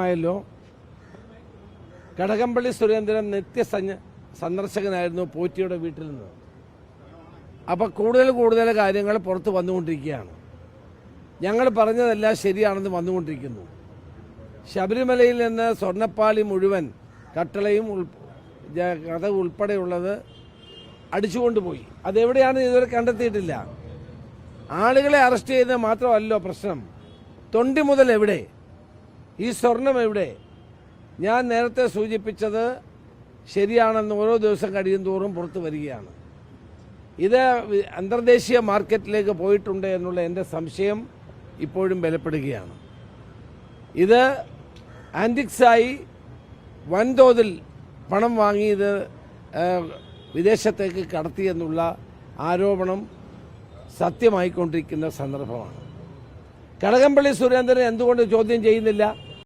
ആയല്ലോ. കടകംപള്ളി സുരേന്ദ്രൻ സന്ദർശകനായിരുന്നു പോറ്റിയുടെ വീട്ടിൽ നിന്ന്. അപ്പോൾ കൂടുതൽ കാര്യങ്ങൾ പുറത്ത് വന്നുകൊണ്ടിരിക്കുകയാണ്. ഞങ്ങൾ പറഞ്ഞതെല്ലാം ശരിയാണെന്ന് വന്നുകൊണ്ടിരിക്കുന്നു. ശബരിമലയിൽ നിന്ന് സ്വർണ്ണപ്പാളി മുഴുവൻ കട്ടളയും കഥ ഉൾപ്പെടെയുള്ളത് അടിച്ചുകൊണ്ടുപോയി. അതെവിടെയാണെന്ന് ഇതുവരെ കണ്ടെത്തിയിട്ടില്ല. ആളുകളെ അറസ്റ്റ് ചെയ്യുന്നത് മാത്രമല്ലോ പ്രശ്നം. തൊണ്ടി മുതൽ എവിടെ? ഈ സ്വർണം എവിടെ? ഞാൻ നേരത്തെ സൂചിപ്പിച്ചത് ശരിയാണെന്ന് ഓരോ ദിവസം കഴിയും തോറും പുറത്തു വരികയാണ്. ഇത് അന്തർദേശീയ മാർക്കറ്റിലേക്ക് പോയിട്ടുണ്ട് എന്നുള്ള എൻ്റെ സംശയം ഇപ്പോഴും ബലപ്പെടുകയാണ്. ഇത് ആൻറ്റിക്സായി വൻതോതിൽ പണം വാങ്ങി ഇത് വിദേശത്തേക്ക് കടത്തിയെന്നുള്ള ആരോപണം സത്യമായിക്കൊണ്ടിരിക്കുന്ന സന്ദർഭമാണ്. കടകംപള്ളി സുരേന്ദ്രൻ എന്തുകൊണ്ട് ചോദ്യം ചെയ്യുന്നില്ല?